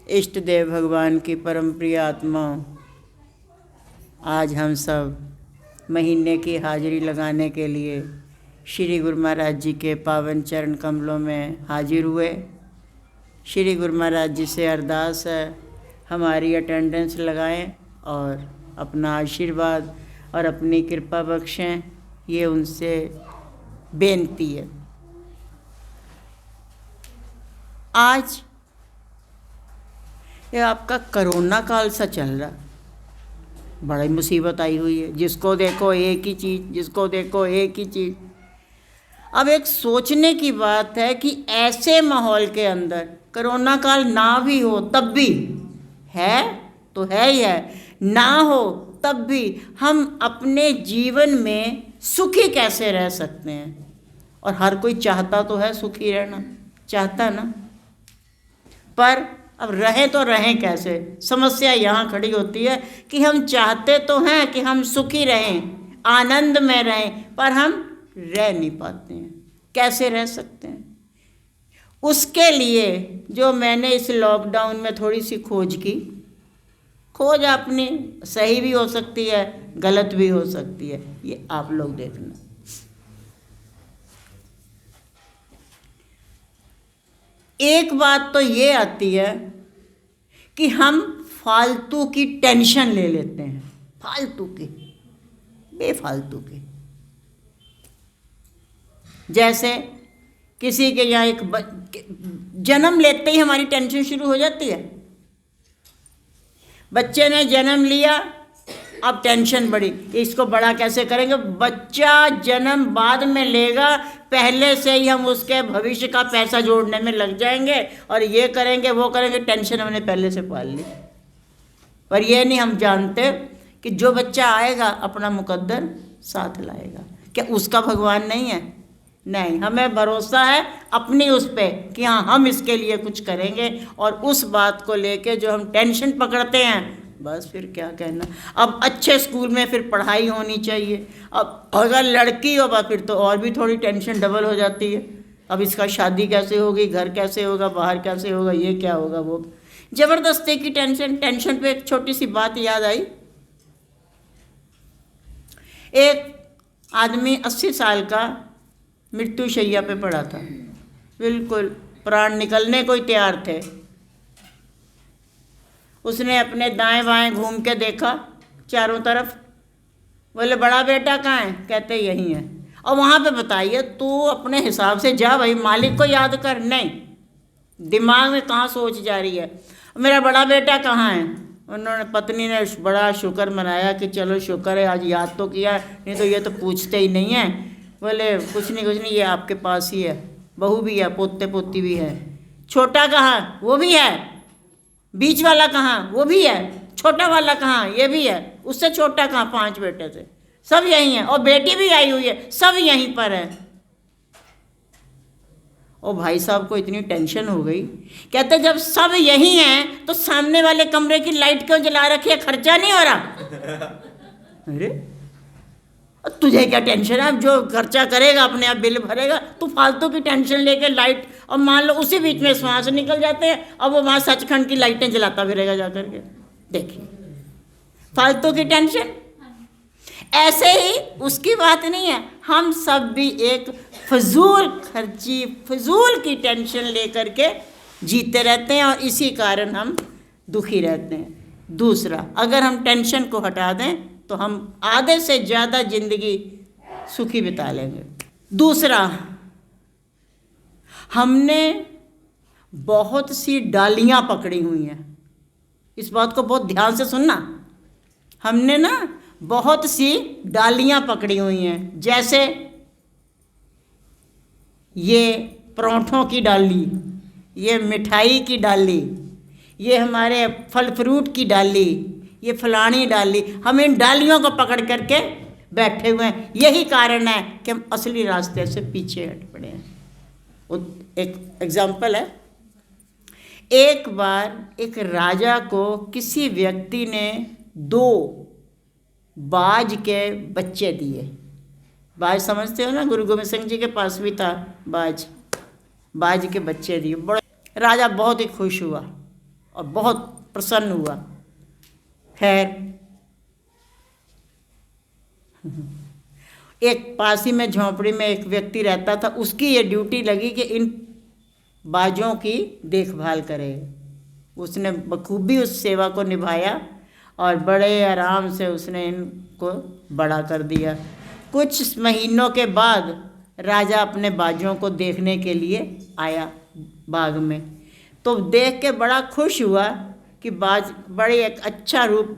इष्ट देव भगवान की परम प्रिय आत्मा, आज हम सब महीने की हाजिरी लगाने के लिए श्री गुरु महाराज जी के पावन चरण कमलों में हाजिर हुए। श्री गुरु महाराज जी से अरदास है हमारी अटेंडेंस लगाएं और अपना आशीर्वाद और अपनी कृपा बख्शें, ये उनसे बेनती है। आज ये आपका कोरोना काल सा चल रहा, बड़ी मुसीबत आई हुई है। जिसको देखो एक ही चीज़, जिसको देखो एक ही चीज़। अब एक सोचने की बात है कि ऐसे माहौल के अंदर कोरोना काल ना भी हो तब भी है तो है ही है, ना हो तब भी हम अपने जीवन में सुखी कैसे रह सकते हैं। और हर कोई चाहता तो है सुखी रहना, चाहता ना, पर अब रहें तो रहें कैसे। समस्या यहाँ खड़ी होती है कि हम चाहते तो हैं कि हम सुखी रहें, आनंद में रहें, पर हम रह नहीं पाते हैं। कैसे रह सकते हैं? उसके लिए जो मैंने इस लॉकडाउन में थोड़ी सी खोज की, खोज अपनी सही भी हो सकती है, गलत भी हो सकती है, ये आप लोग देखना। एक बात तो ये आती है कि हम फालतू की टेंशन ले लेते हैं, फालतू की, बेफालतू की। जैसे किसी के यहाँ एक जन्म लेते ही हमारी टेंशन शुरू हो जाती है। बच्चे ने जन्म लिया, अब टेंशन बढ़ी कि इसको बड़ा कैसे करेंगे। बच्चा जन्म बाद में लेगा, पहले से ही हम उसके भविष्य का पैसा जोड़ने में लग जाएंगे और ये करेंगे वो करेंगे, टेंशन हमने पहले से पाल ली। पर ये नहीं हम जानते कि जो बच्चा आएगा अपना मुकद्दर साथ लाएगा। क्या उसका भगवान नहीं है? नहीं, हमें भरोसा है अपनी उस पे कि हाँ हम इसके लिए कुछ करेंगे। और उस बात को लेके जो हम टेंशन पकड़ते हैं, बस फिर क्या कहना। अब अच्छे स्कूल में फिर पढ़ाई होनी चाहिए। अब अगर लड़की हो फिर तो और भी थोड़ी टेंशन डबल हो जाती है। अब इसका शादी कैसे होगी, घर कैसे होगा, बाहर कैसे होगा, ये क्या होगा, वो ज़बरदस्ती की टेंशन। टेंशन पे एक छोटी सी बात याद आई। एक आदमी 80 साल का मृत्यु शैया पे पड़ा था, बिल्कुल प्राण निकलने को ही तैयार थे। उसने अपने दाएं बाएं घूम के देखा चारों तरफ, बोले बड़ा बेटा कहाँ है? कहते यहीं है। और वहाँ पे बताइए, तू अपने हिसाब से जा भाई, मालिक को याद कर। नहीं, दिमाग में कहाँ सोच जा रही है, मेरा बड़ा बेटा कहाँ है। उन्होंने, पत्नी ने बड़ा शुक्र मनाया कि चलो शुक्र है आज याद तो किया, नहीं तो ये तो पूछते ही नहीं है। बोले कुछ नहीं, ये आपके पास ही है, बहू भी है, पोते पोती भी है। छोटा कहाँ? वो भी है। बीच वाला कहाँ? वो भी है। छोटा वाला कहाँ? ये भी है। उससे छोटा कहाँ? 5 बेटे थे, सब यहीं हैं। और बेटी भी आई हुई है, सब यहीं पर है। और भाई साहब को इतनी टेंशन हो गई, कहते जब सब यहीं हैं तो सामने वाले कमरे की लाइट क्यों जला रखी है, खर्चा नहीं हो रहा? अरे तुझे क्या टेंशन है? अब जो खर्चा करेगा अपने आप बिल भरेगा, तू फालतू की टेंशन लेके लाइट। और मान लो उसी बीच में श्वास निकल जाते हैं, अब वो वहाँ सचखंड की लाइटें जलाता फिरेगा जा करके। देखिए फालतू की टेंशन। ऐसे ही उसकी बात नहीं है, हम सब भी एक फजूल खर्ची, फजूल की टेंशन लेकर के जीते रहते हैं और इसी कारण हम दुखी रहते हैं। दूसरा, अगर हम टेंशन को हटा दें तो हम आधे से ज़्यादा जिंदगी सुखी बिता लेंगे। दूसरा, हमने बहुत सी डालियाँ पकड़ी हुई हैं। इस बात को बहुत ध्यान से सुनना। हमने ना बहुत सी डालियाँ पकड़ी हुई हैं, जैसे ये परोठों की डाली, ये मिठाई की डाली, ये हमारे फल फ्रूट की डाली, ये फलानी डाली। हम इन डालियों को पकड़ करके बैठे हुए हैं। यही कारण है कि हम असली रास्ते से पीछे हट पड़े हैं। एक एग्जाम्पल है, एक बार एक राजा को किसी व्यक्ति ने 2 बाज के बच्चे दिए। बाज समझते हो ना, गुरु गोविंद सिंह जी के पास भी था बाज के बच्चे दिए। बड़ा राजा बहुत ही खुश हुआ और बहुत प्रसन्न हुआ। खैर एक पास ही में झोंपड़ी में एक व्यक्ति रहता था, उसकी ये ड्यूटी लगी कि इन बाजों की देखभाल करे। उसने बखूबी उस सेवा को निभाया और बड़े आराम से उसने इनको बड़ा कर दिया। कुछ महीनों के बाद राजा अपने बाजों को देखने के लिए आया बाग में, तो देख के बड़ा खुश हुआ कि बाज बड़े एक अच्छा रूप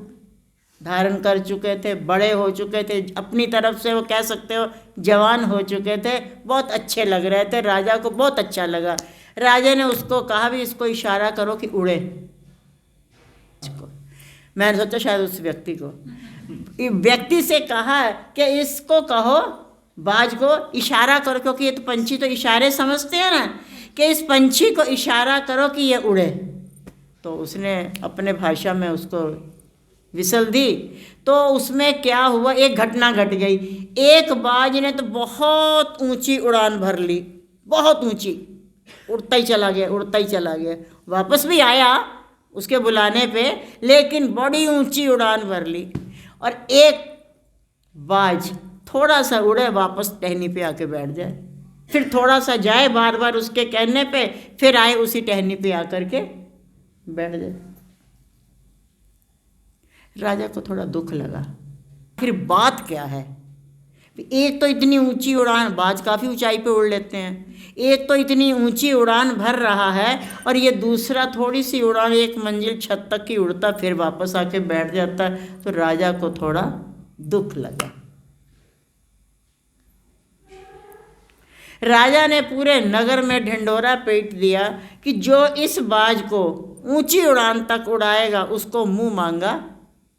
धारण कर चुके थे, बड़े हो चुके थे, अपनी तरफ से वो कह सकते हो जवान हो चुके थे, बहुत अच्छे लग रहे थे। राजा को बहुत अच्छा लगा। राजा ने उसको कहा भी इसको इशारा करो कि उड़े। मैंने सोचा शायद उस व्यक्ति से कहा कि इसको कहो, बाज को इशारा करो, क्योंकि ये तो पंछी तो इशारे समझते हैं ना, कि इस पंछी को इशारा करो कि ये उड़े। तो उसने अपने भाषा में उसको विसल दी। तो उसमें क्या हुआ, एक घटना घट गई। एक बाज ने तो बहुत ऊंची उड़ान भर ली, बहुत ऊंची, उड़ता ही चला गया, उड़ता ही चला गया। वापस भी आया उसके बुलाने पे, लेकिन बड़ी ऊंची उड़ान भर ली। और एक बाज थोड़ा सा उड़े, वापस टहनी पे आके बैठ जाए, फिर थोड़ा सा जाए बार बार उसके कहने पे, फिर आए उसी टहनी पे आकर के बैठ जाए। राजा को थोड़ा दुख लगा, फिर बात क्या है। एक तो इतनी ऊंची उड़ान, बाज काफ़ी ऊंचाई पे उड़ लेते हैं, एक तो इतनी ऊंची उड़ान भर रहा है, और ये दूसरा थोड़ी सी उड़ान एक मंजिल छत तक की उड़ता फिर वापस आके बैठ जाता। तो राजा को थोड़ा दुख लगा। राजा ने पूरे नगर में ढिंढोरा पीट दिया कि जो इस बाज को ऊंची उड़ान तक उड़ाएगा उसको मुंह मांगा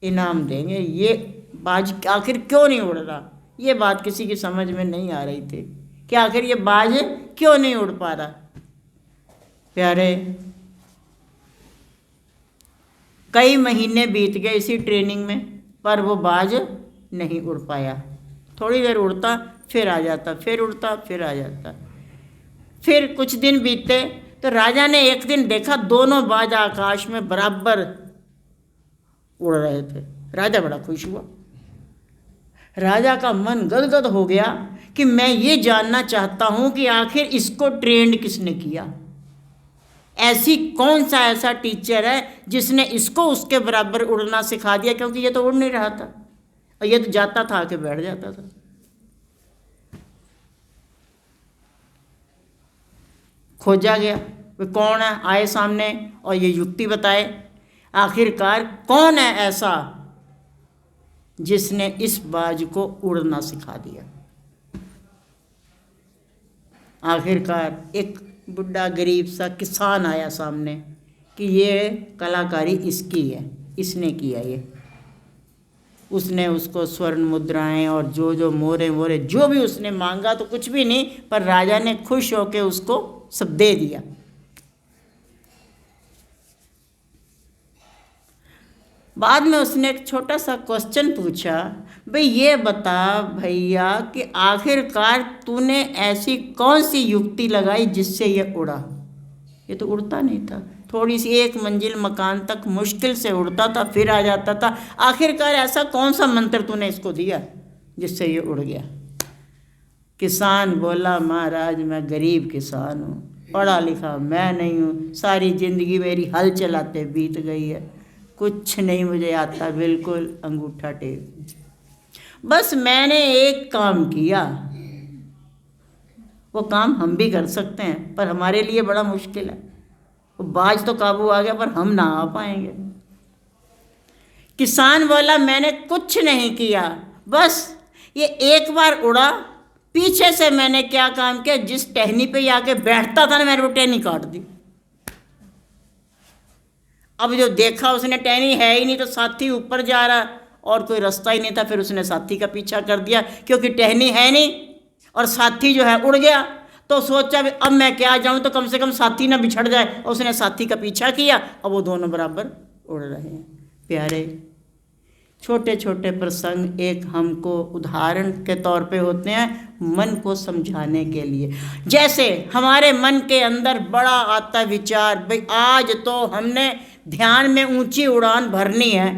इनाम देंगे। ये बाज आखिर क्यों नहीं उड़ रहा, ये बात किसी की समझ में नहीं आ रही थी कि आखिर ये बाज क्यों नहीं उड़ पा रहा। प्यारे, कई महीने बीत गए इसी ट्रेनिंग में, पर वो बाज नहीं उड़ पाया। थोड़ी देर उड़ता फिर आ जाता, फिर उड़ता फिर आ जाता। फिर कुछ दिन बीते तो राजा ने एक दिन देखा दोनों बाज आकाश में बराबर उड़ रहे थे। राजा बड़ा खुश हुआ। राजा का मन गदगद हो गया कि मैं ये जानना चाहता हूँ कि आखिर इसको ट्रेंड किसने किया, ऐसी कौन सा ऐसा टीचर है जिसने इसको उसके बराबर उड़ना सिखा दिया, क्योंकि ये तो उड़ नहीं रहा था और ये तो जाता था आके बैठ जाता था। खोजा गया वे कौन है, आए सामने और ये युक्ति बताए। आखिरकार कौन है ऐसा जिसने इस बाज को उड़ना सिखा दिया। आखिरकार एक बुढ़ा गरीब सा किसान आया सामने कि ये कलाकारी इसकी है, इसने किया ये। उसने उसको स्वर्ण मुद्राएं और जो जो मोरे वोरे जो भी उसने मांगा तो कुछ भी नहीं, पर राजा ने खुश होकर उसको सब दे दिया। बाद में उसने एक छोटा सा क्वेश्चन पूछा, भाई ये बता भैया कि आखिरकार तूने ऐसी कौन सी युक्ति लगाई जिससे ये उड़ा। ये तो उड़ता नहीं था, थोड़ी सी एक मंजिल मकान तक मुश्किल से उड़ता था फिर आ जाता था। आखिरकार ऐसा कौन सा मंत्र तूने इसको दिया जिससे ये उड़ गया। किसान बोला, महाराज मैं गरीब किसान हूँ, पढ़ा लिखा मैं नहीं हूँ, सारी ज़िंदगी मेरी हल चलाते बीत गई है, कुछ नहीं मुझे आता, बिल्कुल अंगूठा टेक। बस मैंने एक काम किया, वो काम हम भी कर सकते हैं पर हमारे लिए बड़ा मुश्किल है। वो बाज तो काबू आ गया पर हम ना आ पाएंगे। किसान बोला, मैंने कुछ नहीं किया, बस ये एक बार उड़ा, पीछे से मैंने क्या काम किया, जिस टहनी पे आके बैठता था ना मैंने वो टहनी काट दी। अब जो देखा उसने टहनी है ही नहीं, तो साथी ऊपर जा रहा और कोई रास्ता ही नहीं था। फिर उसने साथी का पीछा कर दिया क्योंकि टहनी है नहीं और साथी जो है उड़ गया। तो सोचा अब मैं क्या जाऊं, तो कम से कम साथी ना बिछड़ जाए, और उसने साथी का पीछा किया और वो दोनों बराबर उड़ रहे हैं। प्यारे, छोटे छोटे प्रसंग एक हमको उदाहरण के तौर पे होते हैं मन को समझाने के लिए। जैसे हमारे मन के अंदर बड़ा आता विचार, भाई आज तो हमने ध्यान में ऊंची उड़ान भरनी है,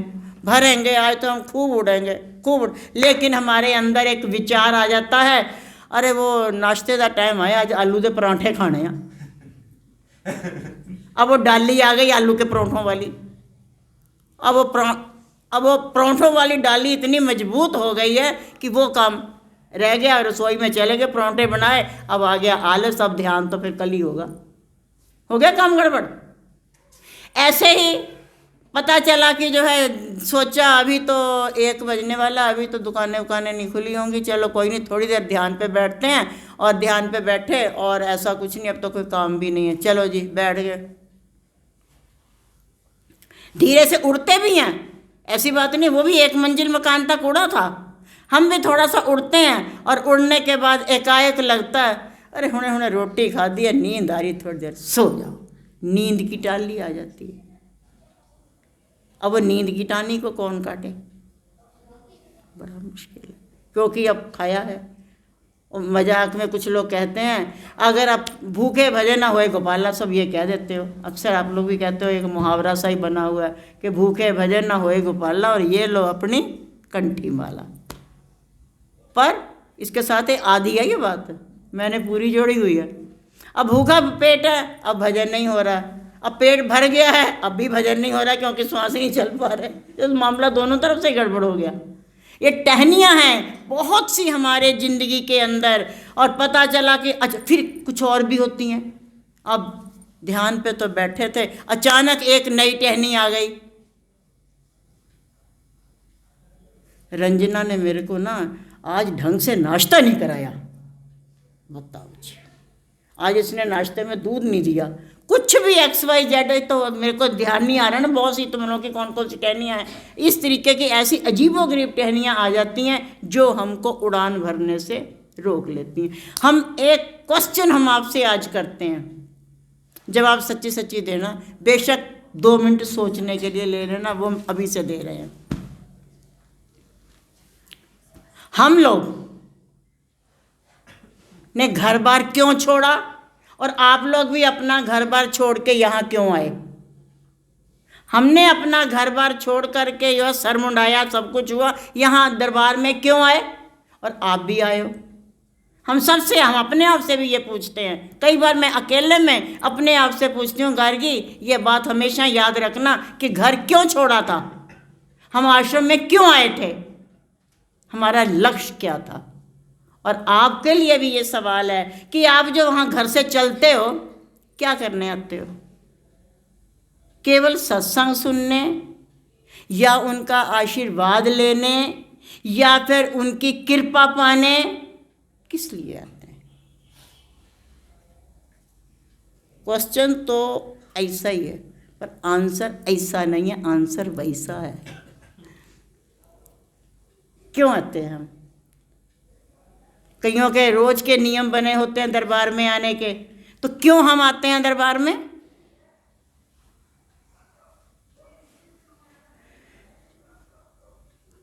भरेंगे आज तो हम खूब उड़ेंगे, खूब। लेकिन हमारे अंदर एक विचार आ जाता है, अरे वो नाश्ते का टाइम आया, आज आलू के परांठे खाने हैं। अब वो डाली आ गई आलू के परांठों वाली। अब वो परांठों वाली डाली इतनी मजबूत हो गई है कि वो काम रह गया, रसोई में चले गए, परांठे बनाए, अब आ गया आलस, अब ध्यान तो फिर कल ही होगा, हो गया काम गड़बड़। ऐसे ही पता चला कि जो है, सोचा अभी तो 1 बजने वाला, अभी तो दुकानें उकानें नहीं खुली होंगी, चलो कोई नहीं, थोड़ी देर ध्यान पे बैठते हैं। और ध्यान पे बैठे और ऐसा कुछ नहीं, अब तो कोई काम भी नहीं है, चलो जी बैठ गए। धीरे से उड़ते भी हैं, ऐसी बात नहीं, वो भी 1 मंजिल मकान तक उड़ा था, हम भी थोड़ा सा उड़ते हैं। और उड़ने के बाद एकाएक लगता है, अरे हुणे हुणे रोटी खा दी है, नींद आ रही, थोड़ी देर सो जाओ, नींद की टाली आ जाती है। अब वो नींद की टानी को कौन काटे, बड़ा मुश्किल है, क्योंकि अब खाया है। और मजाक में कुछ लोग कहते हैं, अगर आप भूखे भजे ना होए गोपाला, सब ये कह देते हो, अक्सर आप लोग भी कहते हो, एक मुहावरा सा ही बना हुआ है कि भूखे भजे ना होए गोपाला, और ये लो अपनी कंठी माला। पर इसके साथ आधी है ये बात, मैंने पूरी जोड़ी हुई है। अब भूखा पेट है, अब भजन नहीं हो रहा, अब पेट भर गया है, अब भी भजन नहीं हो रहा, क्योंकि श्वास ही नहीं चल पा रहे। इस मामला दोनों तरफ से गड़बड़ हो गया। ये टहनियाँ हैं बहुत सी हमारे ज़िंदगी के अंदर, और पता चला कि अच्छा फिर कुछ और भी होती हैं। अब ध्यान पे तो बैठे थे, अचानक एक नई टहनी आ गई। रंजना ने मेरे को ना आज ढंग से नाश्ता नहीं कराया, बताओ जी, आज इसने नाश्ते में दूध नहीं दिया, कुछ भी XYZ, तो मेरे को ध्यान नहीं आ रहा ना, बहुत सी तुमनों की कौन कौन सी टहनियाँ हैं। इस तरीके की ऐसी अजीबोगरीब टहनियाँ आ जाती हैं जो हमको उड़ान भरने से रोक लेती हैं। हम एक क्वेश्चन हम आपसे आज करते हैं, जवाब सच्ची सच्ची देना, बेशक 2 मिनट सोचने के लिए ले लेना, वो हम अभी से दे रहे हैं। हम लोग ने घर बार क्यों छोड़ा, और आप लोग भी अपना घर बार छोड़ के यहाँ क्यों आए? हमने अपना घर बार छोड़ करके यह सर मुंडाया, सब कुछ हुआ, यहाँ दरबार में क्यों आए, और आप भी आए हो। हम सबसे, हम अपने आप से भी ये पूछते हैं। कई बार मैं अकेले में अपने आप से पूछती हूँ, गार्गी ये बात हमेशा याद रखना कि घर क्यों छोड़ा था, हम आश्रम में क्यों आए थे, हमारा लक्ष्य क्या था। और आपके लिए भी ये सवाल है कि आप जो वहाँ घर से चलते हो, क्या करने आते हो? केवल सत्संग सुनने, या उनका आशीर्वाद लेने, या फिर उनकी कृपा पाने, किस लिए आते हैं? क्वेश्चन तो ऐसा ही है, पर आंसर ऐसा नहीं है, आंसर वैसा है। क्यों आते हैं हम? कईयों के रोज के नियम बने होते हैं दरबार में आने के, तो क्यों हम आते हैं दरबार में?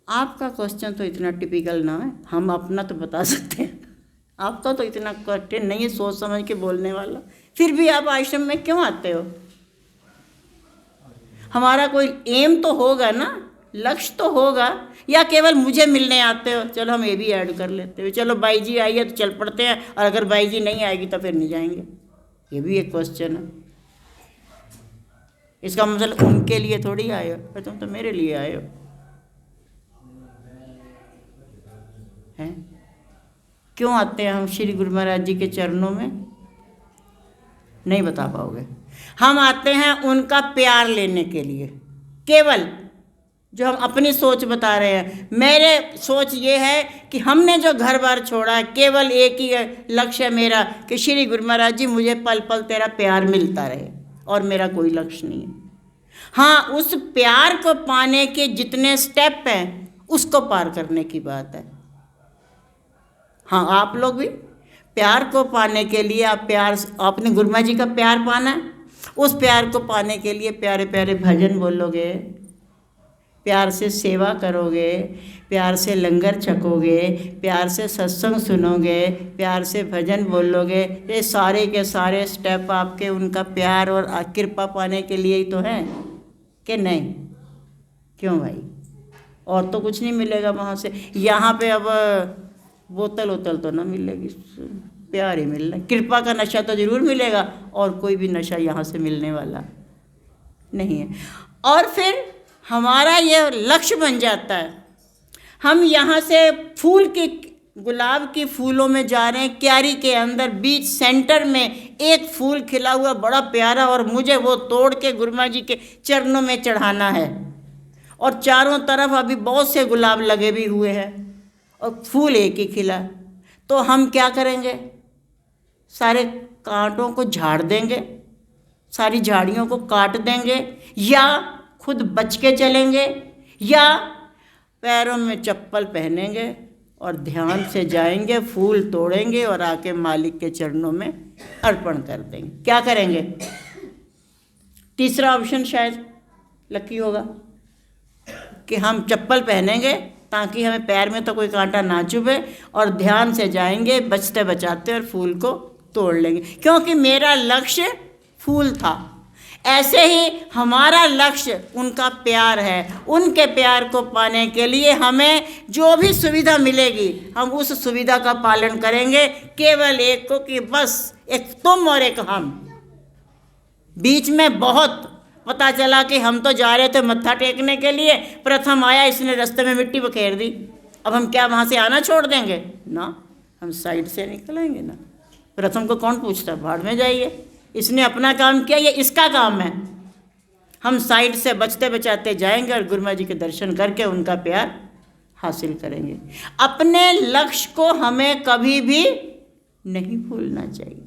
आपका क्वेश्चन तो इतना टिपिकल ना है, हम अपना तो बता सकते हैं, आपका तो इतना कठिन नहीं है सोच समझ के बोलने वाला। फिर भी आप आश्रम में क्यों आते हो? हमारा कोई एम तो होगा ना, लक्ष्य तो होगा, या केवल मुझे मिलने आते हो? चलो हम ये भी ऐड कर लेते हो, चलो बाई जी आई है तो चल पड़ते हैं, और अगर बाई जी नहीं आएगी तो फिर नहीं जाएंगे। ये भी एक क्वेश्चन है। इसका मतलब उनके लिए थोड़ी आए हो, तुम तो मेरे लिए आए हो, हैं? क्यों आते हैं हम श्री गुरु महाराज जी के चरणों में? नहीं बता पाओगे। हम आते हैं उनका प्यार लेने के लिए, केवल जो हम अपनी सोच बता रहे हैं। मेरे सोच ये है कि हमने जो घर बार छोड़ा है, केवल एक ही लक्ष्य है मेरा कि श्री गुरु महाराज जी मुझे पल पल तेरा प्यार मिलता रहे, और मेरा कोई लक्ष्य नहीं है। हाँ, उस प्यार को पाने के जितने स्टेप हैं उसको पार करने की बात है। हाँ, आप लोग भी प्यार को पाने के लिए, आपने गुरु महाराज जी का प्यार पाना है, उस प्यार को पाने के लिए प्यारे प्यारे भजन बोलोगे, प्यार से सेवा करोगे, प्यार से लंगर छकोगे, प्यार से सत्संग सुनोगे, प्यार से भजन बोलोगे, ये सारे के सारे स्टेप आपके उनका प्यार और कृपा पाने के लिए ही तो हैं। कि नहीं? क्यों भाई, और तो कुछ नहीं मिलेगा वहाँ से। यहाँ पे अब बोतल वोतल तो ना मिलेगी, प्यार ही मिलना। कृपा का नशा तो ज़रूर मिलेगा, और कोई भी नशा यहाँ से मिलने वाला नहीं है। और फिर हमारा ये लक्ष्य बन जाता है, हम यहाँ से फूल के, गुलाब के फूलों में जा रहे हैं, क्यारी के अंदर बीच सेंटर में एक फूल खिला हुआ बड़ा प्यारा, और मुझे वो तोड़ के गुरुमा जी के चरणों में चढ़ाना है। और चारों तरफ अभी बहुत से गुलाब लगे भी हुए हैं और फूल एक ही खिला। तो हम क्या करेंगे? सारे कांटों को झाड़ देंगे, सारी झाड़ियों को काट देंगे, या खुद बच के चलेंगे, या पैरों में चप्पल पहनेंगे और ध्यान से जाएंगे, फूल तोड़ेंगे और आके मालिक के चरणों में अर्पण कर देंगे। क्या करेंगे? तीसरा ऑप्शन शायद लकी होगा कि हम चप्पल पहनेंगे ताकि हमें पैर में तो कोई कांटा ना चुभे, और ध्यान से जाएंगे बचते बचाते और फूल को तोड़ लेंगे, क्योंकि मेरा लक्ष्य फूल था। ऐसे ही हमारा लक्ष्य उनका प्यार है। उनके प्यार को पाने के लिए हमें जो भी सुविधा मिलेगी हम उस सुविधा का पालन करेंगे, केवल एक को, कि बस एक तुम और एक हम। बीच में बहुत पता चला कि हम तो जा रहे थे मत्था टेकने के लिए, प्रथम आया, इसने रास्ते में मिट्टी बखेर दी। अब हम क्या वहाँ से आना छोड़ देंगे? ना, हम साइड से निकलेंगे ना। प्रथम को कौन पूछता, भाड़ में जाइए, इसने अपना काम किया, ये इसका काम है। हम साइड से बचते बचाते जाएंगे और गुरुमा जी के दर्शन करके उनका प्यार हासिल करेंगे। अपने लक्ष्य को हमें कभी भी नहीं भूलना चाहिए।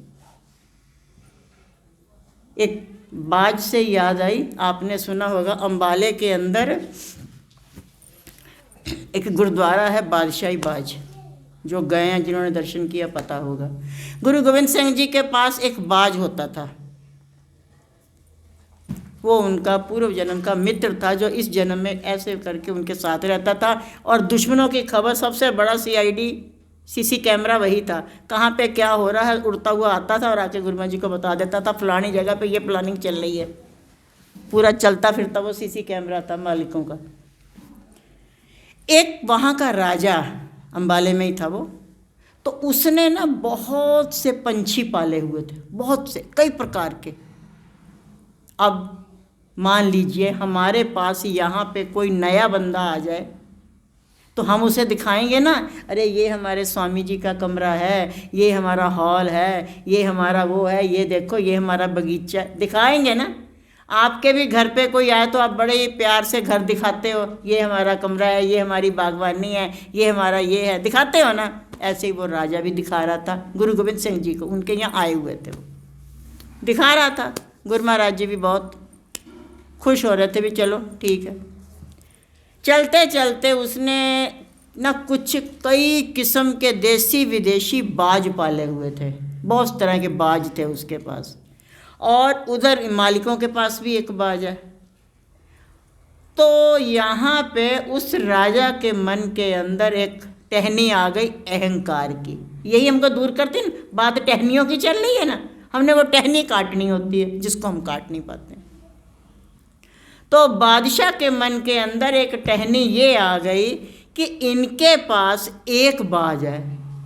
एक बाज से याद आई, आपने सुना होगा अंबाले के अंदर एक गुरुद्वारा है बादशाही बाज, जो गए हैं जिन्होंने दर्शन किया पता होगा। गुरु गोविंद सिंह जी के पास एक बाज होता था, वो उनका पूर्व जन्म का मित्र था, जो इस जन्म में ऐसे करके उनके साथ रहता था। और दुश्मनों की खबर, सबसे बड़ा CID CC कैमरा वही था, कहाँ पे क्या हो रहा है उड़ता हुआ आता था और आके गुरुमा जी को बता देता था, फलानी जगह पे ये प्लानिंग चल रही है। पूरा चलता फिरता वो CC कैमरा था मालिकों का। एक वहाँ का राजा, अंबाले में ही था वो, तो उसने ना बहुत से पंछी पाले हुए थे, बहुत से, कई प्रकार के। अब मान लीजिए हमारे पास यहाँ पे कोई नया बंदा आ जाए तो हम उसे दिखाएंगे ना, अरे ये हमारे स्वामी जी का कमरा है, ये हमारा हॉल है, ये हमारा वो है, ये देखो ये हमारा बगीचा, दिखाएंगे ना। आपके भी घर पे कोई आए तो आप बड़े ही प्यार से घर दिखाते हो, ये हमारा कमरा है, ये हमारी बागवानी है, ये हमारा ये है, दिखाते हो ना। ऐसे ही वो राजा भी दिखा रहा था गुरु गोविंद सिंह जी को, उनके यहाँ आए हुए थे, वो दिखा रहा था। गुरु महाराज जी भी बहुत खुश हो रहे थे, भी चलो ठीक है। चलते चलते उसने ना कुछ कई किस्म के देसी विदेशी बाज पाले हुए थे, बहुत तरह के बाज थे उसके पास, और उधर मालिकों के पास भी एक बाज है। तो यहाँ पे उस राजा के मन के अंदर एक टहनी आ गई अहंकार की। यही हमको दूर करती ना, बात टहनियों की चल रही है ना, हमने वो टहनी काटनी होती है जिसको हम काट नहीं पाते। तो बादशाह के मन के अंदर एक टहनी ये आ गई कि इनके पास एक बाज है,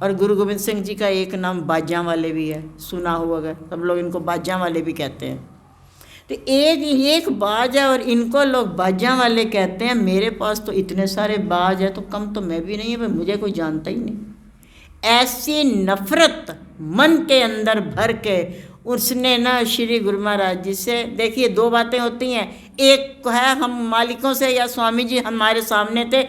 और गुरु गोविंद सिंह जी का एक नाम बाजां वाले भी है, सुना होगा, सब लोग इनको बाजां वाले भी कहते हैं। तो एक बाज है और इनको लोग बाजां वाले कहते हैं। मेरे पास तो इतने सारे बाज है, तो कम तो मैं भी नहीं है, भाई मुझे कोई जानता ही नहीं। ऐसी नफरत मन के अंदर भर के उसने ना श्री गुरु महाराज जी से, देखिए दो बातें होती हैं, एक है हम मालिकों से या स्वामी जी हमारे सामने थे,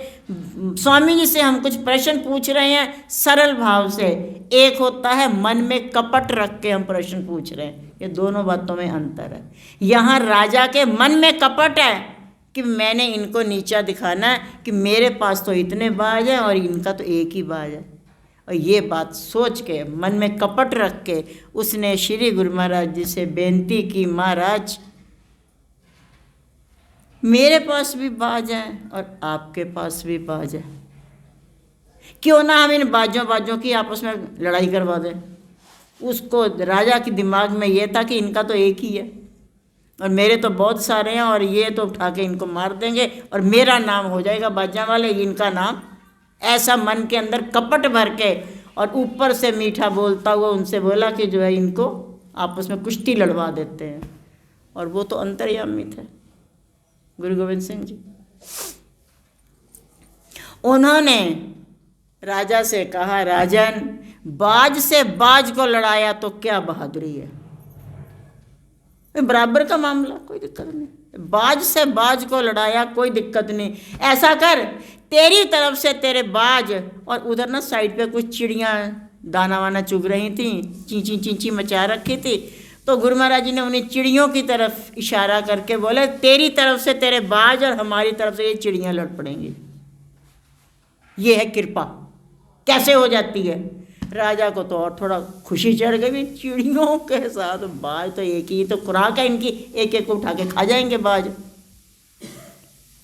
स्वामी जी से हम कुछ प्रश्न पूछ रहे हैं सरल भाव से, एक होता है मन में कपट रख के हम प्रश्न पूछ रहे हैं। ये दोनों बातों में अंतर है। यहाँ राजा के मन में कपट है कि मैंने इनको नीचा दिखाना है कि मेरे पास तो इतने बाज हैं और इनका तो एक ही बाज है, और ये बात सोच के मन में कपट रख के उसने श्री गुरु महाराज जी से बेनती की, महाराज मेरे पास भी बाज हैं और आपके पास भी बाज है, क्यों ना हम इन बाजों की आपस में लड़ाई करवा दें। उसको राजा के दिमाग में ये था कि इनका तो एक ही है, और मेरे तो बहुत सारे हैं और ये तो उठा के इनको मार देंगे और मेरा नाम हो जाएगा बाजा वाले, इनका नाम। ऐसा मन के अंदर कपट भर के और ऊपर से मीठा बोलता हुआ उनसे बोला कि जो है इनको आपस में कुश्ती लड़वा देते हैं। और वो तो अंतर्यामी थे गुरु गोविंद सिंह जी। उन्होंने राजा से कहा, राजन बाज से बाज को लड़ाया तो क्या बहादुरी है, बराबर का मामला, कोई दिक्कत नहीं। बाज से बाज को लड़ाया, कोई दिक्कत नहीं। ऐसा कर, तेरी तरफ से तेरे बाज, और उधर ना साइड पे कुछ चिड़ियाँ दाना वाना चुग रही थी, चींची चींची मचा रखी थी। तो गुरु महाराज जी ने उन्हें चिड़ियों की तरफ इशारा करके बोले, तेरी तरफ से तेरे बाज और हमारी तरफ से ये चिड़ियाँ लड़ पड़ेंगी। ये है कृपा, कैसे हो जाती है। राजा को तो और थोड़ा खुशी चढ़ गई, चिड़ियों के साथ बाज तो एक ही तो खुराक है इनकी, एक एक को उठा के खा जाएंगे बाज।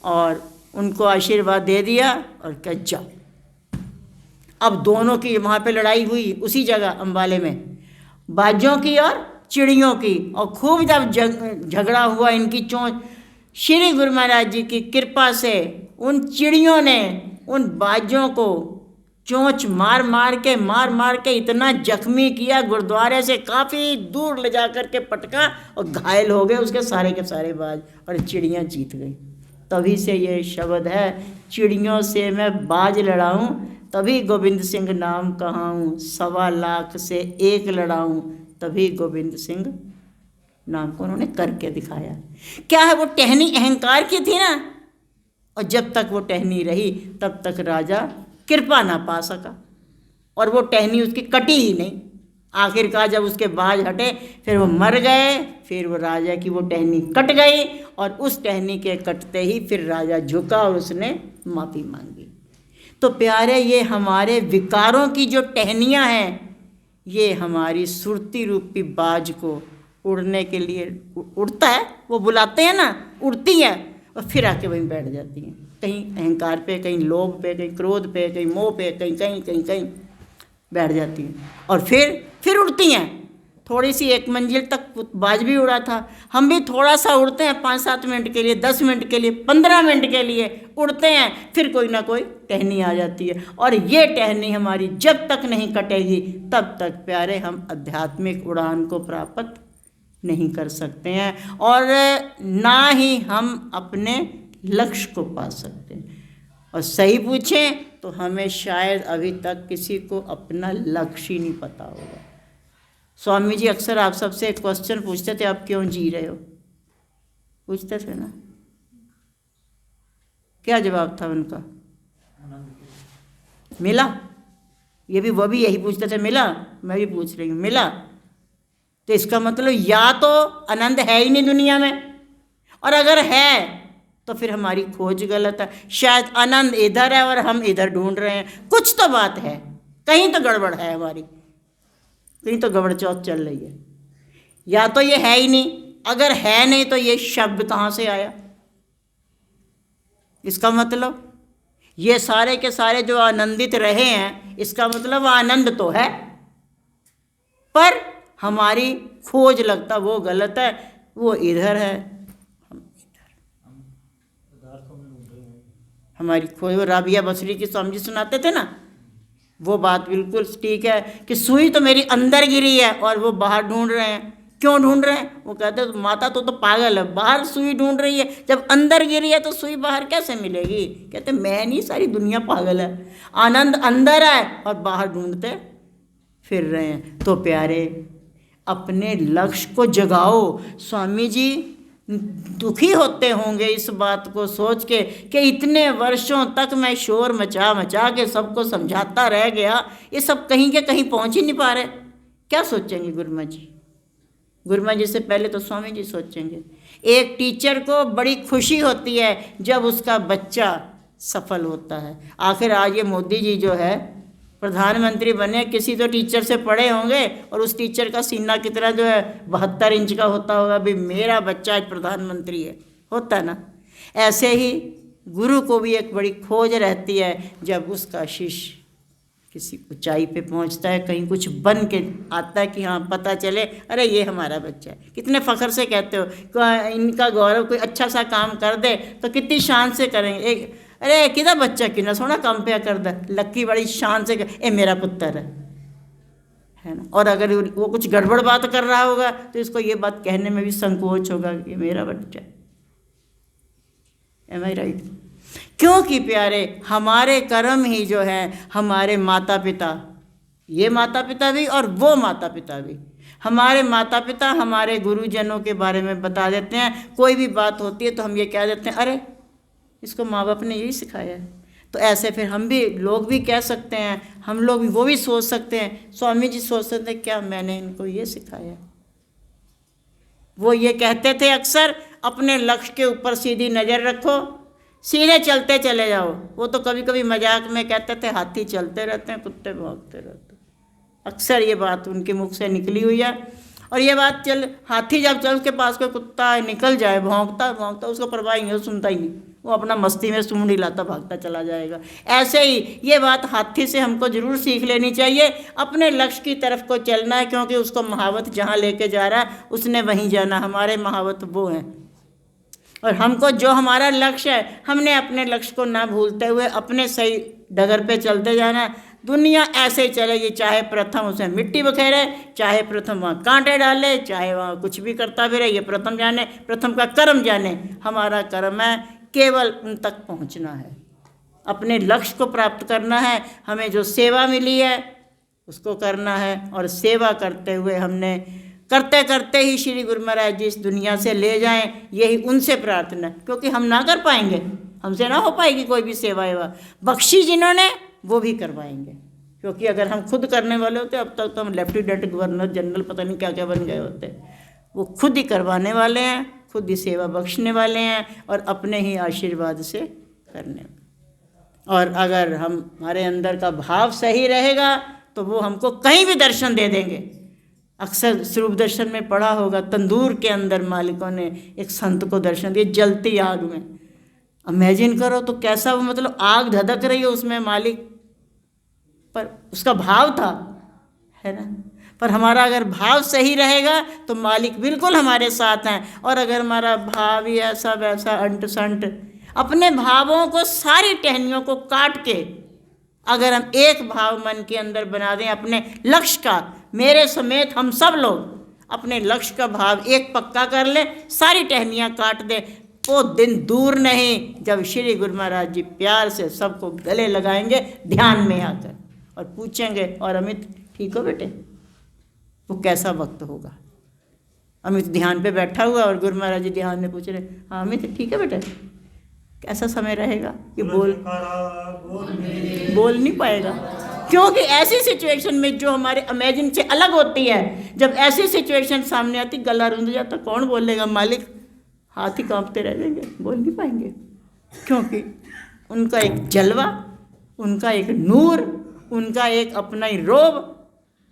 और उनको आशीर्वाद दे दिया और क्या जा। अब दोनों की वहाँ पे लड़ाई हुई उसी जगह अम्बाले में, बाजों की और चिड़ियों की। और खूब जब झगड़ा हुआ इनकी चोंच, श्री गुरु महाराज जी की कृपा से उन चिड़ियों ने उन बाजों को चोंच मार मार के इतना जख्मी किया, गुरुद्वारे से काफ़ी दूर ले जा कर के पटका और घायल हो गए उसके सारे के सारे बाज, और चिड़ियाँ जीत गई। तभी से ये शब्द है, चिड़ियों से मैं बाज लड़ाऊं, तभी गोविंद सिंह नाम कहाऊं, 1.25 लाख से एक लड़ाऊं, तभी गोविंद सिंह नाम को उन्होंने करके दिखाया। क्या है, वो टहनी अहंकार की थी ना, और जब तक वो टहनी रही तब तक राजा कृपा ना पा सका, और वो टहनी उसकी कटी ही नहीं। आखिरकार जब उसके बाज हटे, फिर वो मर गए, फिर वो राजा की वो टहनी कट गई, और उस टहनी के कटते ही फिर राजा झुका और उसने माफ़ी मांगी। तो प्यारे, ये हमारे विकारों की जो टहनियाँ हैं, ये हमारी सुरती रूपी बाज को उड़ने के लिए उड़ता है, वो बुलाते हैं ना, उड़ती हैं और फिर आके वहीं बैठ जाती हैं, कहीं अहंकार पे, कहीं लोभ पे, कहीं क्रोध पे, कहीं मोह पे, कहीं बैठ जाती हैं और फिर उड़ती हैं। थोड़ी सी एक मंजिल तक बाज भी उड़ा था, हम भी थोड़ा सा उड़ते हैं 5-7 मिनट के लिए, 10 मिनट के लिए, 15 मिनट के लिए उड़ते हैं, फिर कोई ना कोई टहनी आ जाती है। और ये टहनी हमारी जब तक नहीं कटेगी तब तक प्यारे हम आध्यात्मिक उड़ान को प्राप्त नहीं कर सकते हैं, और ना ही हम अपने लक्ष्य को पा सकते हैं। और सही पूछें तो हमें शायद अभी तक किसी को अपना लक्ष्य ही नहीं पता होगा। स्वामी जी अक्सर आप सबसे एक क्वेश्चन पूछते थे, आप क्यों जी रहे हो, पूछते थे ना, क्या जवाब था उनका? मिला? ये भी वो भी यही पूछते थे, मिला? मैं भी पूछ रही हूँ, मिला? तो इसका मतलब या तो आनंद है ही नहीं दुनिया में, और अगर है तो फिर हमारी खोज गलत है। शायद आनंद इधर है और हम इधर ढूंढ रहे हैं, कुछ तो बात है, कहीं तो गड़बड़ है हमारी, कहीं तो गड़बड़ चौथ चल रही है। या तो ये है ही नहीं, अगर है नहीं तो ये शब्द कहाँ से आया? इसका मतलब ये सारे के सारे जो आनंदित रहे हैं, इसका मतलब आनंद तो है, पर हमारी खोज लगता वो गलत है, वो इधर है, हम इधर। हमारी खोज, वो राबिया बसरी की स्वामी जी सुनाते थे ना, वो बात बिल्कुल ठीक है कि सुई तो मेरी अंदर गिरी है और वो बाहर ढूंढ रहे हैं। क्यों ढूंढ रहे हैं? वो कहते हैं माता तो पागल है, बाहर सुई ढूंढ रही है, जब अंदर गिरी है तो सुई बाहर कैसे मिलेगी? कहते मैं नहीं, सारी दुनिया पागल है, आनंद अंदर है और बाहर ढूंढते फिर रहे हैं। तो प्यारे, अपने लक्ष्य को जगाओ। स्वामी जी दुखी होते होंगे इस बात को सोच के कि इतने वर्षों तक मैं शोर मचा मचा के सबको समझाता रह गया, ये सब कहीं के कहीं पहुंच ही नहीं पा रहे। क्या सोचेंगे गुरुमा जी? गुरुमा जी से पहले तो स्वामी जी सोचेंगे। एक टीचर को बड़ी खुशी होती है जब उसका बच्चा सफल होता है। आखिर आज ये मोदी जी जो है प्रधानमंत्री बने, किसी तो टीचर से पढ़े होंगे और उस टीचर का सीना कितना जो है 72 इंच का होता होगा, भाई मेरा बच्चा आज प्रधानमंत्री है, होता है ना। ऐसे ही गुरु को भी एक बड़ी खोज रहती है जब उसका शिष्य किसी ऊंचाई पे पहुंचता है, कहीं कुछ बन के आता है कि हाँ पता चले अरे ये हमारा बच्चा है। कितने फ़ख्र से कहते हो, इनका गौरव, कोई अच्छा सा काम कर दे तो कितनी शान से करेंगे। एक अरे किधर बच्चा कितना सोना काम पे कर दे, लक्की बड़ी शान से ए मेरा पुत्र है ना। और अगर वो कुछ गड़बड़ बात कर रहा होगा तो इसको ये बात कहने में भी संकोच होगा कि मेरा बच्चा। एम आई राइट? क्योंकि प्यारे हमारे कर्म ही जो है हमारे माता पिता, ये माता पिता भी और वो माता पिता भी, हमारे माता पिता हमारे गुरुजनों के बारे में बता देते हैं। कोई भी बात होती है तो हम ये कह देते हैं अरे इसको माँ बाप ने यही सिखाया है। तो ऐसे फिर हम भी, लोग भी कह सकते हैं, हम लोग भी, वो भी सोच सकते हैं, स्वामी जी सोच सकते हैं क्या मैंने इनको ये सिखाया। वो ये कहते थे अक्सर, अपने लक्ष्य के ऊपर सीधी नज़र रखो, सीधे चलते चले जाओ। वो तो कभी कभी मजाक में कहते थे हाथी चलते रहते हैं कुत्ते भौंकते रहते हैं। अक्सर ये बात उनके मुख से निकली हुई है। और ये बात हाथी जब चल के पास कोई कुत्ता निकल जाए भौंकता भौंकता, उसको परवाह ही नहीं, सुनता ही नहीं, वो अपना मस्ती में सूंड हिलाता भागता चला जाएगा। ऐसे ही ये बात हाथी से हमको ज़रूर सीख लेनी चाहिए। अपने लक्ष्य की तरफ को चलना है, क्योंकि उसको महावत जहाँ लेके जा रहा है उसने वहीं जाना। हमारे महावत वो हैं, और हमको जो हमारा लक्ष्य है हमने अपने लक्ष्य को ना भूलते हुए अपने सही डगर पे चलते जाना है। दुनिया ऐसे ही चलेगी, चाहे प्रथम उसे मिट्टी बखेरे, चाहे प्रथम वहाँ कांटे डाले, चाहे वहाँ कुछ भी करता फिरे, ये प्रथम जाने, प्रथम का कर्म जाने। हमारा कर्म है केवल उन तक पहुँचना है, अपने लक्ष्य को प्राप्त करना है। हमें जो सेवा मिली है उसको करना है, और सेवा करते हुए हमने करते करते ही श्री गुरु महाराज जी इस दुनिया से ले जाएं, यही उनसे प्रार्थना है। क्योंकि हम ना कर पाएंगे, हमसे ना हो पाएगी कोई भी सेवा एवा, बख्शी जिन्होंने वो भी करवाएंगे। क्योंकि अगर हम खुद करने वाले होते अब तक तो हम लेफ्टिनेंट गवर्नर जनरल पता नहीं क्या क्या बन गए होते। वो खुद ही करवाने वाले हैं, खुद ही सेवा बख्शने वाले हैं, और अपने ही आशीर्वाद से करने। और अगर हमारे अंदर का भाव सही रहेगा तो वो हमको कहीं भी दर्शन दे देंगे। अक्सर स्वरूप दर्शन में पढ़ा होगा, तंदूर के अंदर मालिकों ने एक संत को दर्शन दिया जलती आग में। इमेजिन करो तो कैसा वो, मतलब आग धधक रही है उसमें मालिक, पर उसका भाव था, है ना। पर हमारा अगर भाव सही रहेगा तो मालिक बिल्कुल हमारे साथ हैं। और अगर हमारा भाव ही ऐसा वैसा अंट संट, अपने भावों को, सारी टहनियों को काट के अगर हम एक भाव मन के अंदर बना दें अपने लक्ष्य का, मेरे समेत हम सब लोग अपने लक्ष्य का भाव एक पक्का कर लें, सारी टहनियाँ काट दें, वो दिन दूर नहीं जब श्री गुरु महाराज जी प्यार से सबको गले लगाएंगे ध्यान में आकर और पूछेंगे, और अमित ठीक हो बेटे? वो कैसा वक्त होगा? अमित ध्यान पे बैठा हुआ और गुरु महाराज जी ध्यान में पूछ रहे, हाँ अमित ठीक है बेटे? कैसा समय रहेगा कि बोल नहीं पाएगा। क्योंकि ऐसी सिचुएशन में जो हमारे इमेजिन से अलग होती है, जब ऐसी सिचुएशन सामने आती गला रुंध जाता, कौन बोलेगा? मालिक हाथ ही कांपते रह जाएंगे, बोल नहीं पाएंगे। क्योंकि उनका एक जलवा, उनका एक नूर, उनका एक अपना ही रोब,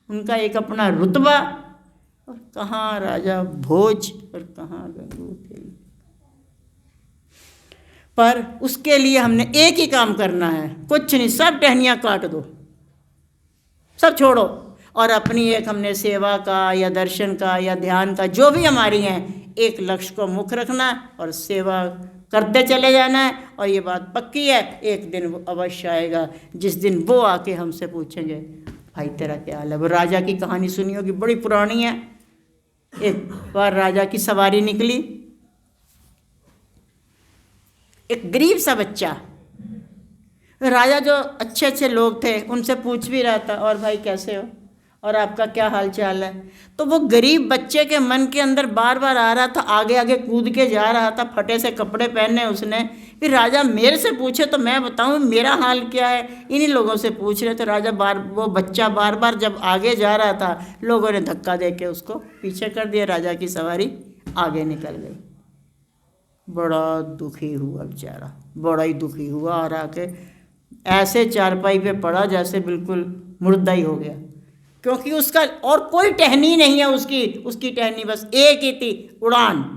उनका एक अपना रुतबा, और कहाँ राजा भोज और कहाँ गंगू थे। पर उसके लिए हमने एक ही काम करना है, कुछ नहीं, सब टहनियाँ काट दो, सब छोड़ो, और अपनी एक हमने सेवा का या दर्शन का या ध्यान का जो भी हमारी हैं, एक लक्ष्य को मुख रखना और सेवा करते चले जाना है। और ये बात पक्की है, एक दिन वो अवश्य आएगा जिस दिन वो आके हमसे पूछेंगे भाई तेरा क्या हाल है। वो राजा की कहानी सुनी होगी, बड़ी पुरानी है। एक बार राजा की सवारी निकली, एक गरीब सा बच्चा, राजा जो अच्छे अच्छे लोग थे उनसे पूछ भी रहा था, और भाई कैसे हो, और आपका क्या हाल चाल है। तो वो गरीब बच्चे के मन के अंदर बार बार आ रहा था, आगे आगे कूद के जा रहा था, फटे से कपड़े पहने उसने। फिर राजा मेरे से पूछे तो मैं बताऊं मेरा हाल क्या है, इन्हीं लोगों से पूछ रहे। तो राजा वो बच्चा बार बार जब आगे जा रहा था, लोगों ने धक्का दे के उसको पीछे कर दिया, राजा की सवारी आगे निकल गई। बड़ा दुखी हुआ बेचारा, बड़ा ही दुखी हुआ, और आके ऐसे चारपाई पे पड़ा जैसे बिल्कुल मुर्दा ही हो गया। क्योंकि उसका और कोई टहनी नहीं है, उसकी टहनी बस एक ही थी, उड़ान,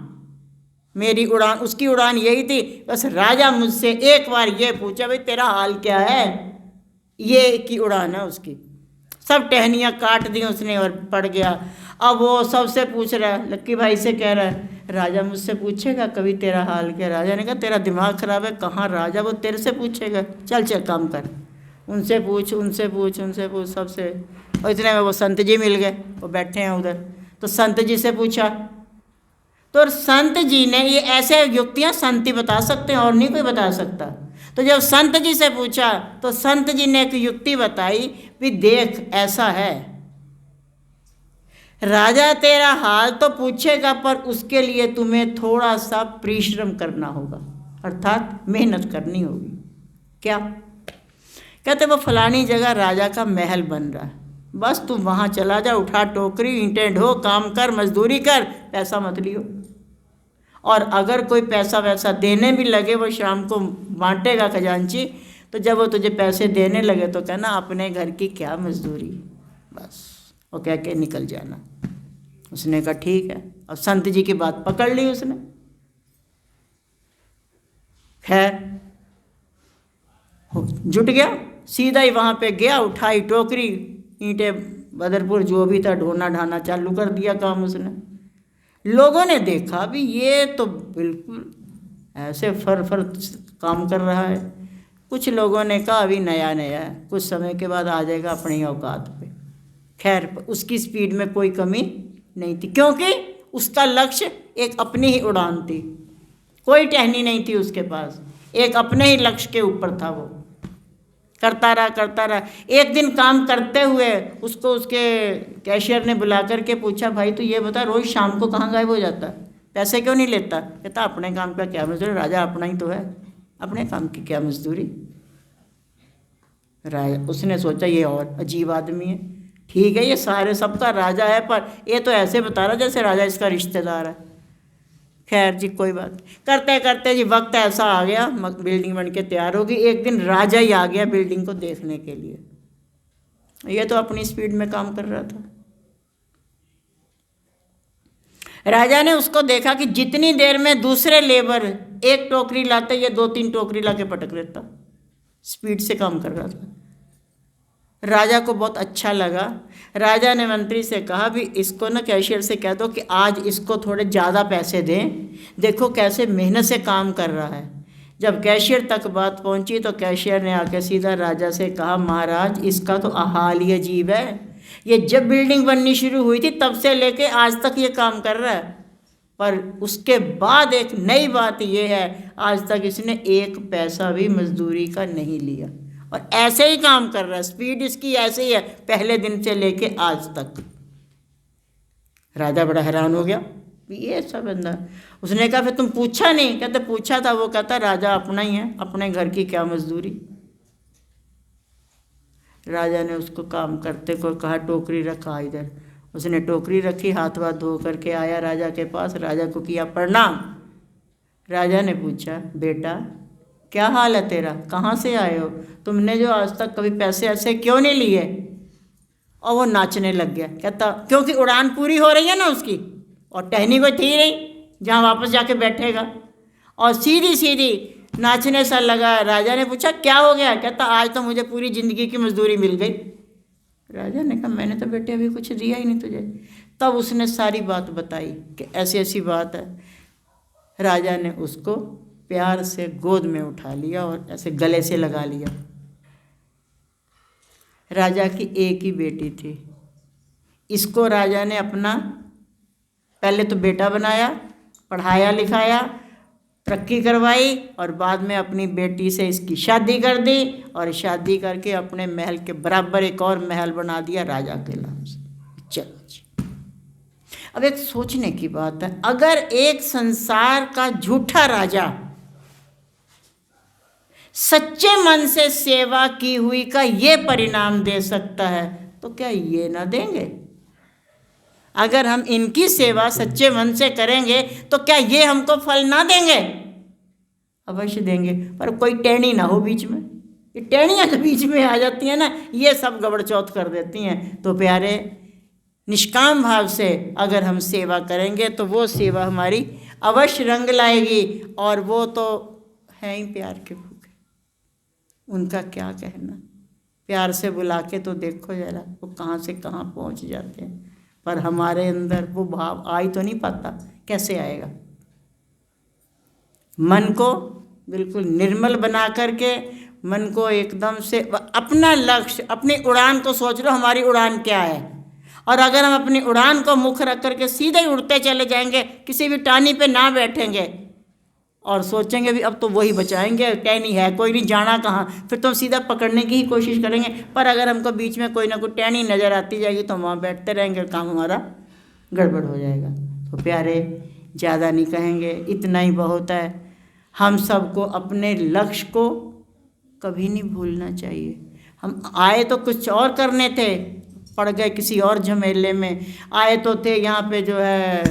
मेरी उड़ान। उसकी उड़ान यही थी, बस राजा मुझसे एक बार ये पूछा भाई तेरा हाल क्या है, ये की उड़ान है उसकी। सब टहनियाँ काट दी उसने और पड़ गया। अब वो सबसे पूछ रहा है, लक्की भाई से कह रहा है, राजा मुझसे पूछेगा कभी तेरा हाल क्या? राजा ने कहा तेरा दिमाग खराब है, कहाँ राजा वो तेरे से पूछेगा, चल चल काम कर, उनसे पूछ उनसे पूछ उनसे पूछ सबसे। और इतने में वो संत जी मिल गए, वो बैठे हैं उधर। तो संत जी से पूछा, तो संत जी ने, ये ऐसे युक्तियाँ संत ही बता सकते हैं और नहीं कोई बता सकता। तो जब संत जी से पूछा तो संत जी ने एक युक्ति बताई, भी देख ऐसा है, राजा तेरा हाल तो पूछेगा पर उसके लिए तुम्हें थोड़ा सा परिश्रम करना होगा, अर्थात मेहनत करनी होगी। क्या? कहते वो फलानी जगह राजा का महल बन रहा है, बस तुम वहाँ चला जा, उठा टोकरी, ईंटें ढो, काम कर, मजदूरी कर, पैसा मत लियो। और अगर कोई पैसा वैसा देने भी लगे, वो शाम को बांटेगा खजांची, तो जब वो तुझे पैसे देने लगे तो कहना अपने घर की क्या मजदूरी, बस वो कह के निकल जाना। उसने कहा ठीक है। अब संत जी की बात पकड़ ली उसने। खैर जुट गया, सीधा ही वहाँ पे गया, उठाई टोकरी, ईंटें बदरपुर जो भी था ढोना ढाना चालू कर दिया काम उसने। लोगों ने देखा भी ये तो बिल्कुल ऐसे फर फर काम कर रहा है। कुछ लोगों ने कहा अभी नया नया है, कुछ समय के बाद आ जाएगा अपनी औकात पे। खैर उसकी स्पीड में कोई कमी नहीं थी, क्योंकि उसका लक्ष्य एक अपनी ही उड़ान थी, कोई टहनी नहीं थी उसके पास, एक अपने ही लक्ष्य के ऊपर था। वो करता रहा करता रहा। एक दिन काम करते हुए उसको उसके कैशियर ने बुला करके पूछा, भाई तू ये बता रोज़ शाम को कहाँ गायब हो जाता है, पैसे क्यों नहीं लेता? कहता अपने काम का क्या मजदूरी, राजा अपना ही तो है, अपने काम की क्या मजदूरी। राजा उसने सोचा ये और अजीब आदमी है, ठीक है ये सारे सबका राजा है, पर ये तो ऐसे बता रहा जैसे राजा इसका रिश्तेदार है। खैर जी कोई बात। करते करते जी वक्त ऐसा आ गया, बिल्डिंग बन के तैयार होगी। एक दिन राजा ही आ गया बिल्डिंग को देखने के लिए, ये तो अपनी स्पीड में काम कर रहा था। राजा ने उसको देखा कि जितनी देर में दूसरे लेबर एक टोकरी लाते, ये 2-3 टोकरी ला के पटक देता, स्पीड से काम कर रहा था। राजा को बहुत अच्छा लगा। राजा ने मंत्री से कहा भी इसको ना कैशियर से कह दो कि आज इसको थोड़े ज़्यादा पैसे दें, देखो कैसे मेहनत से काम कर रहा है। जब कैशियर तक बात पहुंची तो कैशियर ने आके सीधा राजा से कहा, महाराज इसका तो हाल ही अजीब है, ये जब बिल्डिंग बननी शुरू हुई थी तब से लेके आज तक ये काम कर रहा है, पर उसके बाद एक नई बात ये है, आज तक इसने एक पैसा भी मजदूरी का नहीं लिया और ऐसे ही काम कर रहा है, स्पीड इसकी ऐसे ही है पहले दिन से लेके आज तक। राजा बड़ा हैरान हो गया, ये सब बंदा। उसने कहा फिर तुम पूछा नहीं? कहते पूछा था। वो कहता राजा अपना ही है, अपने घर की क्या मजदूरी। राजा ने उसको काम करते को कहा टोकरी रखा इधर। उसने टोकरी रखी, हाथ वाथ धो करके आया राजा के पास, राजा को किया प्रणाम। राजा ने पूछा बेटा क्या हाल है तेरा, कहाँ से आए हो, तुमने जो आज तक कभी पैसे ऐसे क्यों नहीं लिए? और वो नाचने लग गया। कहता क्योंकि उड़ान पूरी हो रही है ना उसकी, और टहनी कोई थी नहीं जहाँ वापस जाके बैठेगा, और सीधी सीधी नाचने सा लगा। राजा ने पूछा क्या हो गया? कहता आज तो मुझे पूरी ज़िंदगी की मजदूरी मिल गई। राजा ने कहा मैंने तो बेटे अभी कुछ दिया ही नहीं तुझे। तब उसने सारी बात बताई कि ऐसी ऐसी बात है। राजा ने उसको प्यार से गोद में उठा लिया और ऐसे गले से लगा लिया। राजा की एक ही बेटी थी, इसको राजा ने अपना पहले तो बेटा बनाया, पढ़ाया लिखाया, तरक्की करवाई, और बाद में अपनी बेटी से इसकी शादी कर दी, और शादी करके अपने महल के बराबर एक और महल बना दिया राजा के नाम से। चलो जी, अब एक सोचने की बात है, अगर एक संसार का झूठा राजा सच्चे मन से सेवा की हुई का ये परिणाम दे सकता है, तो क्या ये ना देंगे? अगर हम इनकी सेवा सच्चे मन से करेंगे तो क्या ये हमको फल ना देंगे? अवश्य देंगे, पर कोई टेढ़ी ना हो बीच में। ये टेढ़ियाँ जो बीच में आ जाती हैं ना, ये सब गड़बड़चौथ कर देती हैं। तो प्यारे, निष्काम भाव से अगर हम सेवा करेंगे तो वो सेवा हमारी अवश्य रंग लाएगी, और वो तो है ही प्यार के भूखे, उनका क्या कहना। प्यार से बुला के तो देखो जरा, वो कहाँ से कहाँ पहुँच जाते हैं। पर हमारे अंदर वो भाव आ ही तो नहीं पाता, कैसे आएगा। मन को बिल्कुल निर्मल बना करके, मन को एकदम से अपना लक्ष्य, अपनी उड़ान को सोच लो, हमारी उड़ान क्या है। और अगर हम अपनी उड़ान को मुख रख करके सीधे ही उड़ते चले जाएंगे, किसी भी टानी पे ना बैठेंगे और सोचेंगे भी अब तो वही बचाएंगे, टहनी है कोई नहीं, जाना कहाँ, फिर तो हम सीधा पकड़ने की ही कोशिश करेंगे। पर अगर हमको बीच में कोई ना कोई टहनी नज़र आती जाएगी तो हम वहाँ बैठते रहेंगे और काम हमारा गड़बड़ हो जाएगा। तो प्यारे, ज़्यादा नहीं कहेंगे, इतना ही बहुत है। हम सबको अपने लक्ष्य को कभी नहीं भूलना चाहिए। हम आए तो कुछ और करने थे, पड़ गए किसी और झमेले में। आए तो थे यहाँ पे जो है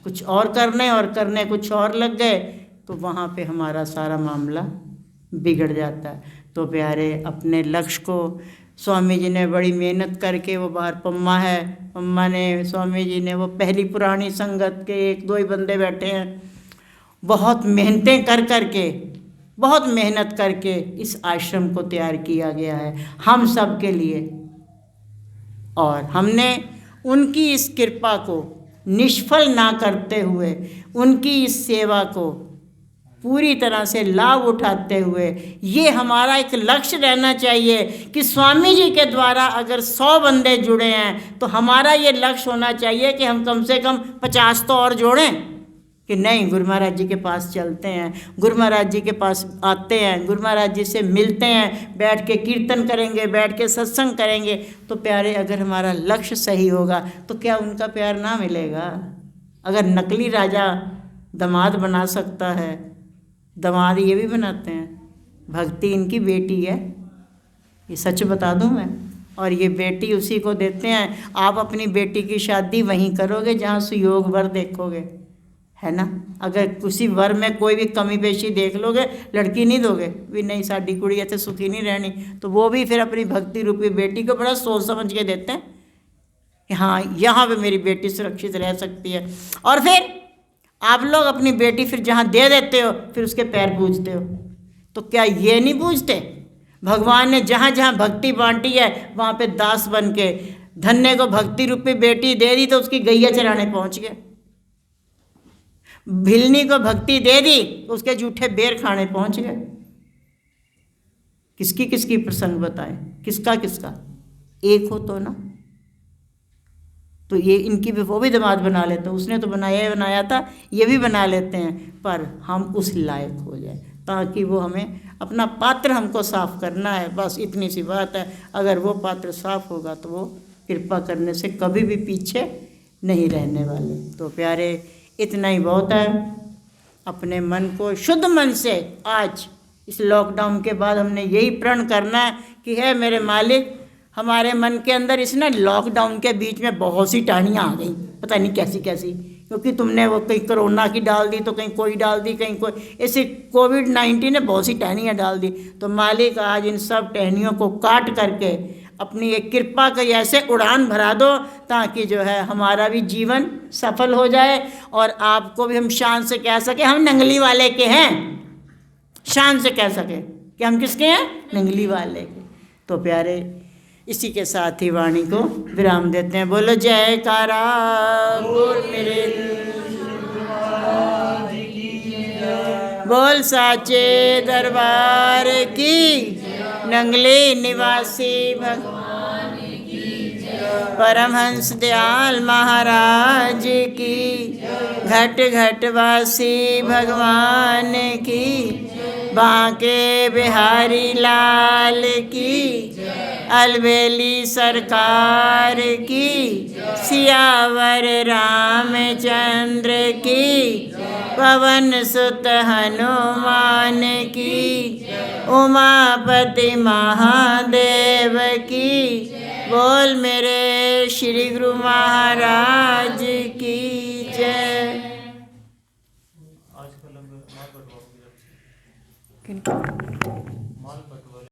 कुछ और करने, और करने कुछ और लग गए, तो वहाँ पे हमारा सारा मामला बिगड़ जाता है। तो प्यारे, अपने लक्ष्य को, स्वामी जी ने बड़ी मेहनत करके, वो बाहर पम्मा है, पम्मा ने, स्वामी जी ने, वो पहली पुरानी संगत के एक दो ही बंदे बैठे हैं, बहुत मेहनतें कर करके, बहुत मेहनत करके इस आश्रम को तैयार किया गया है हम सब के लिए। और हमने उनकी इस कृपा को निष्फल ना करते हुए, उनकी इस सेवा को पूरी तरह से लाभ उठाते हुए, ये हमारा एक लक्ष्य रहना चाहिए कि स्वामी जी के द्वारा अगर 100 बंदे जुड़े हैं तो हमारा ये लक्ष्य होना चाहिए कि हम कम से कम 50 तो और जोड़ें। कि नहीं, गुरु महाराज जी के पास चलते हैं, गुरु महाराज जी के पास आते हैं, गुरु महाराज जी से मिलते हैं, बैठ के कीर्तन करेंगे, बैठ के सत्संग करेंगे। तो प्यारे, अगर हमारा लक्ष्य सही होगा तो क्या उनका प्यार ना मिलेगा। अगर नकली राजा दामाद बना सकता है, दामाद ये भी बनाते हैं, भक्ति इनकी बेटी है, ये सच बता दूं मैं, और ये बेटी उसी को देते हैं। आप अपनी बेटी की शादी वहीं करोगे जहाँ सुयोग वर देखोगे, है ना। अगर किसी वर में कोई भी कमी पेशी देख लोगे, लड़की नहीं दोगे भी, नहीं साड़ी कुड़ी ऐसे सुखी नहीं रहनी, तो वो भी फिर अपनी भक्ति रूपी बेटी को बड़ा सोच समझ के देते हैं कि हाँ, यहाँ पे मेरी बेटी सुरक्षित रह सकती है। और फिर आप लोग अपनी बेटी फिर जहाँ दे देते हो, फिर उसके पैर पूजते हो। तो क्या ये नहीं पूजते, भगवान ने जहाँ जहाँ भक्ति बांटी है वहाँ पे दास बन के धन्य को भक्ति रूपी बेटी दे दी तो उसकी गैया चराने पहुँच गए। भिलनी को भक्ति दे दी, उसके जूठे बेर खाने पहुंच गए। किसकी किसकी प्रसंग बताएं, किसका किसका, एक हो तो ना। तो ये इनकी भी, वो भी दामाद बना लेते हैं, उसने तो बनाया था, ये भी बना लेते हैं। पर हम उस लायक हो जाए ताकि वो हमें, अपना पात्र हमको साफ करना है, बस इतनी सी बात है। अगर वो पात्र साफ होगा तो वो कृपा करने से कभी भी पीछे नहीं रहने वाले। तो प्यारे, इतना ही बहुत है। अपने मन को शुद्ध मन से आज इस लॉकडाउन के बाद हमने यही प्रण करना है कि है मेरे मालिक, हमारे मन के अंदर इस ना लॉकडाउन के बीच में बहुत सी टहनियाँ आ गई, पता नहीं कैसी कैसी, क्योंकि तुमने वो कहीं कोरोना की डाल दी, तो कहीं कोई डाल दी, कहीं कोई, ऐसे कोविड-19 ने बहुत सी टहनियाँ डाल दी। तो मालिक, आज इन सब टहनियों को काट करके अपनी एक कृपा का ऐसे उड़ान भरा दो ताकि जो है हमारा भी जीवन सफल हो जाए, और आपको भी हम शान से कह सके हम नंगली वाले के हैं, शान से कह सके कि हम किसके हैं, नंगली वाले के। तो प्यारे, इसी के साथ ही वाणी को विराम देते हैं। बोलो जयकारा बोल मेरे, बोल साचे दरबार की, नंगली निवासी भगवान की, परमहंस दयाल महाराज की, घट घट वासी भगवान की, बांके बिहारी लाल की, अलबेली सरकार की, सियावर रामचंद्र की, पवन सुत हनुमान की, उमापति महादेव की। बोल मेरे श्री गुरु महाराज की जय।